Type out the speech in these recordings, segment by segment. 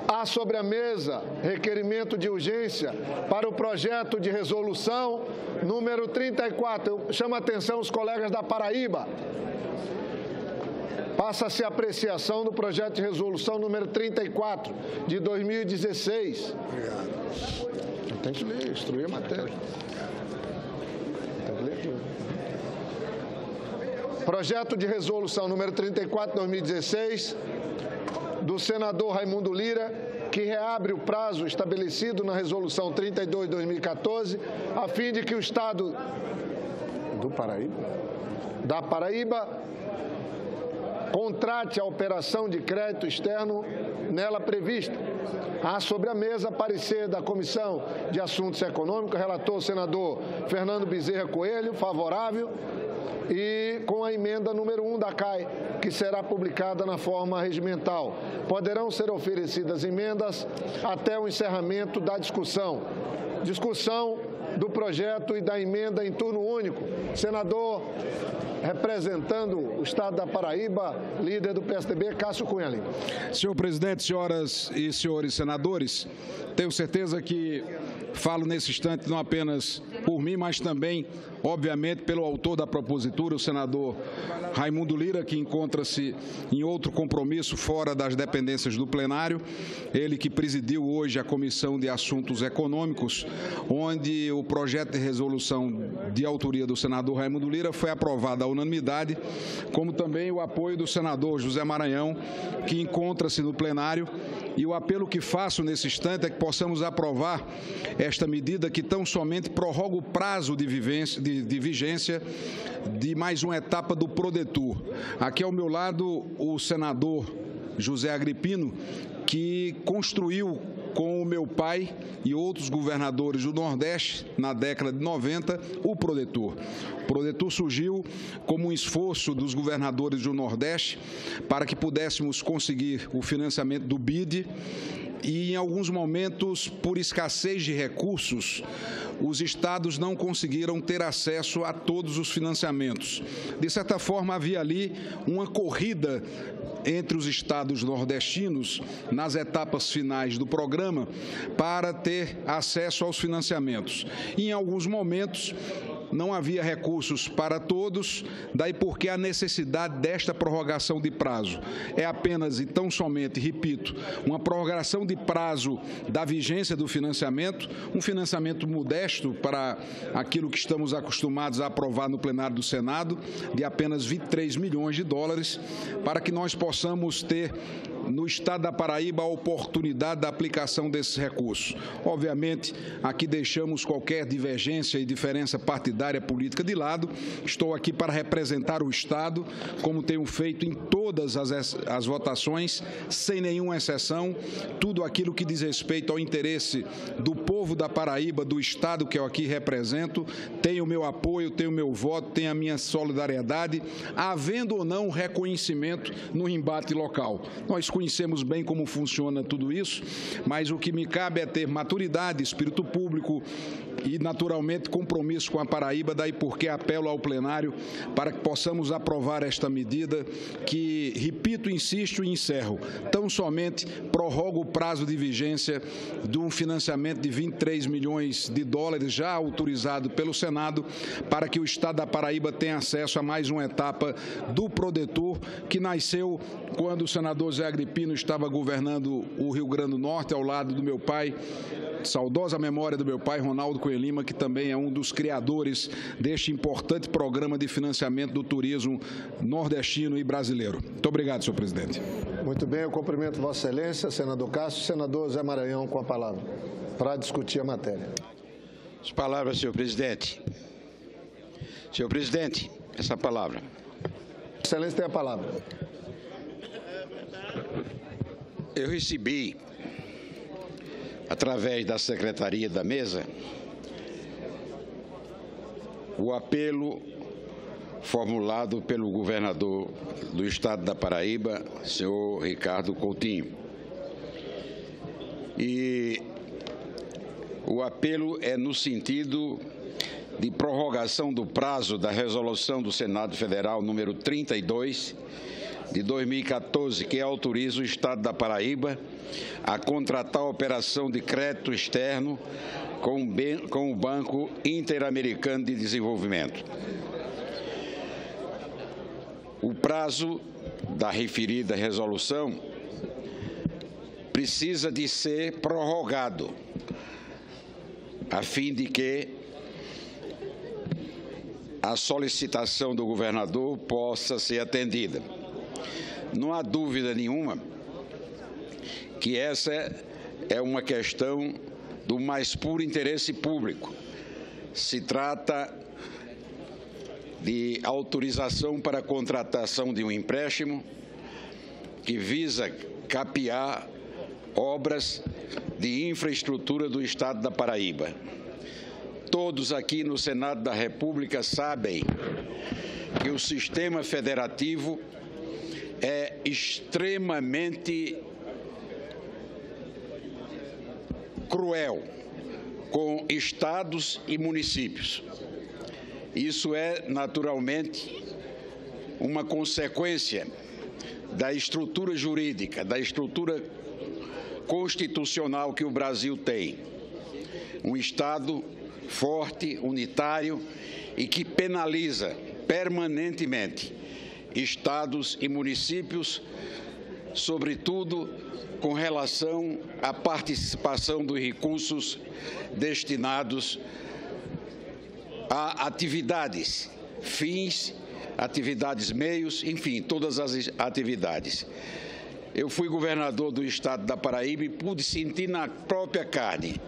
Há sobre a mesa requerimento de urgência para o projeto de resolução número 34. Eu chamo a atenção os colegas da Paraíba. Passa-se a apreciação do projeto de resolução número 34, de 2016. Obrigado. Tem que ler, instruir a matéria. Tem que ler aqui. Projeto de resolução número 34, de 2016, do senador Raimundo Lira, que reabre o prazo estabelecido na resolução 32, de 2014, a fim de que o Estado da Paraíba contrate a operação de crédito externo nela prevista. Há sobre a mesa parecer da Comissão de Assuntos Econômicos, relator o senador Fernando Bezerra Coelho, favorável, e com a emenda número 1 da CAI, que será publicada na forma regimental. Poderão ser oferecidas emendas até o encerramento da discussão. Discussão do projeto e da emenda em turno único. Senador, representando o Estado da Paraíba, líder do PSDB, Cássio Cunha Lima. Senhor presidente, senhoras e senhores senadores, tenho certeza que falo nesse instante não apenas por mim, mas também, obviamente, pelo autor da propositura, o senador Raimundo Lira, que encontra-se em outro compromisso fora das dependências do plenário, ele que presidiu hoje a Comissão de Assuntos Econômicos, onde o projeto de resolução de autoria do senador Raimundo Lira foi aprovado à unanimidade, como também o apoio do senador José Maranhão, que encontra-se no plenário. E o apelo que faço nesse instante é que possamos aprovar esta medida que tão somente prorroga o prazo de vigência de mais uma etapa do Prodetur. Aqui ao meu lado o senador José Agripino, que construiu com o meu pai e outros governadores do Nordeste, na década de 90, o Prodetur. O Prodetur surgiu como um esforço dos governadores do Nordeste para que pudéssemos conseguir o financiamento do BID e, em alguns momentos, por escassez de recursos, os estados não conseguiram ter acesso a todos os financiamentos. De certa forma, havia ali uma corrida entre os estados nordestinos, nas etapas finais do programa, para ter acesso aos financiamentos. E, em alguns momentos, não havia recursos para todos, daí porque a necessidade desta prorrogação de prazo é apenas e tão somente, repito, uma prorrogação de prazo da vigência do financiamento, um financiamento modesto para aquilo que estamos acostumados a aprovar no plenário do Senado, de apenas 23 milhões de dólares, para que nós possamos ter no Estado da Paraíba a oportunidade da aplicação desses recursos. Obviamente, aqui deixamos qualquer divergência e diferença partidária política de lado. Estou aqui para representar o Estado, como tenho feito em todas as votações, sem nenhuma exceção, tudo aquilo que diz respeito ao interesse do povo da Paraíba, do Estado que eu aqui represento, tem o meu apoio, tem o meu voto, tem a minha solidariedade, havendo ou não reconhecimento no embate local. Nós conhecemos bem como funciona tudo isso, mas o que me cabe é ter maturidade, espírito público e, naturalmente, compromisso com a Paraíba, daí porque apelo ao plenário para que possamos aprovar esta medida que, repito, insisto e encerro, tão somente prorroga o prazo de vigência de um financiamento de 23 milhões de dólares já autorizado pelo Senado para que o Estado da Paraíba tenha acesso a mais uma etapa do Prodetur, que nasceu quando o senador Zé Agripino estava governando o Rio Grande do Norte, ao lado do meu pai, saudosa memória do meu pai, Ronaldo Cunha Lima, que também é um dos criadores deste importante programa de financiamento do turismo nordestino e brasileiro. Muito obrigado, senhor presidente. Muito bem, eu cumprimento Vossa Excelência, senador Cássio. Senador Zé Maranhão com a palavra, para discutir a matéria. As palavras, senhor presidente. Senhor presidente, essa palavra. Excelência tem a palavra. Eu recebi, através da secretaria da mesa, o apelo formulado pelo governador do Estado da Paraíba, senhor Ricardo Coutinho. E o apelo é no sentido de prorrogação do prazo da resolução do Senado Federal número 32, de 2014, que autoriza o Estado da Paraíba a contratar a operação de crédito externo com o Banco Interamericano de Desenvolvimento. O prazo da referida resolução precisa de ser prorrogado, a fim de que a solicitação do governador possa ser atendida. Não há dúvida nenhuma que essa é uma questão do mais puro interesse público. Se trata de autorização para a contratação de um empréstimo que visa capear obras de infraestrutura do Estado da Paraíba. Todos aqui no Senado da República sabem que o sistema federativo é extremamente cruel com estados e municípios. Isso é, naturalmente, uma consequência da estrutura jurídica, da estrutura constitucional que o Brasil tem. Um Estado forte, unitário e que penaliza permanentemente estados e municípios, sobretudo com relação à participação dos recursos destinados a atividades, fins, atividades meios, enfim, todas as atividades. Eu fui governador do Estado da Paraíba e pude sentir na própria carne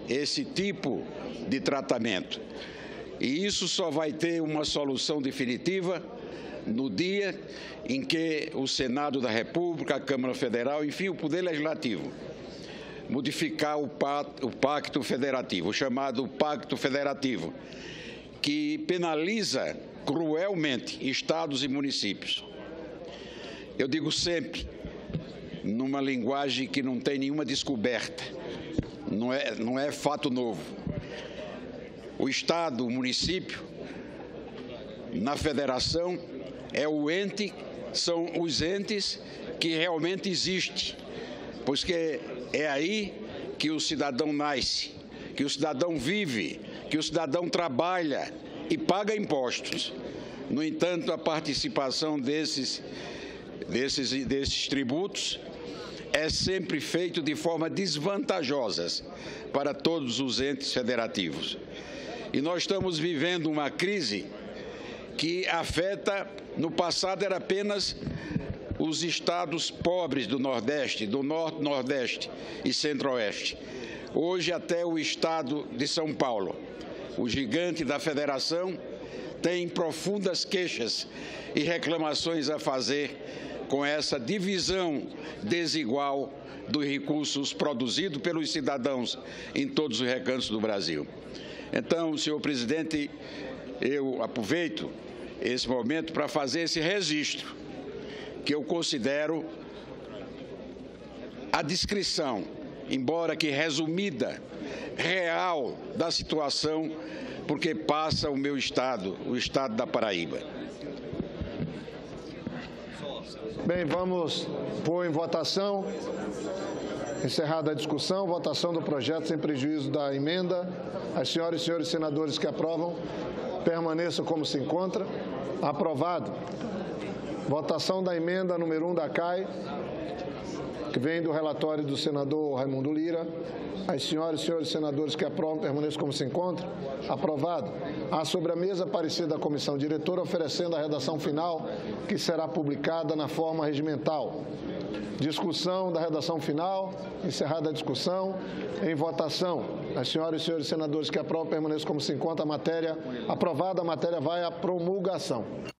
esse tipo de tratamento. E isso só vai ter uma solução definitiva no dia em que o Senado da República, a Câmara Federal, enfim, o Poder Legislativo, modificar o Pacto Federativo, o chamado Pacto Federativo, que penaliza cruelmente estados e municípios. Eu digo sempre, numa linguagem que não tem nenhuma descoberta, não é fato novo. O Estado, o município, na federação, são os entes que realmente existem, pois que é aí que o cidadão nasce, que o cidadão vive, que o cidadão trabalha e paga impostos. No entanto, a participação desses tributos é sempre feito de forma desvantajosa para todos os entes federativos. E nós estamos vivendo uma crise que afeta, no passado era apenas os estados pobres do Nordeste, do Norte, Nordeste e Centro-Oeste. Hoje até o estado de São Paulo, o gigante da federação, tem profundas queixas e reclamações a fazer com essa divisão desigual dos recursos produzidos pelos cidadãos em todos os recantos do Brasil. Então, senhor presidente, eu aproveito esse momento para fazer esse registro, que eu considero a descrição, embora que resumida, real da situação, porque passa o meu estado, o estado da Paraíba. Bem, vamos pôr em votação. Encerrada a discussão, votação do projeto sem prejuízo da emenda. As senhoras e senhores senadores que aprovam, permaneçam como se encontra. Aprovado. Votação da emenda número 1 da CAI, que vem do relatório do senador Raimundo Lira. As senhoras e senhores senadores que aprovam, permaneçam como se encontra. Aprovado. Há sobre a mesa parecer da comissão diretora oferecendo a redação final, que será publicada na forma regimental. Discussão da redação final. Encerrada a discussão. Em votação. As senhoras e senhores senadores que aprovam, permaneçam como se encontra. A matéria aprovada. A matéria vai à promulgação.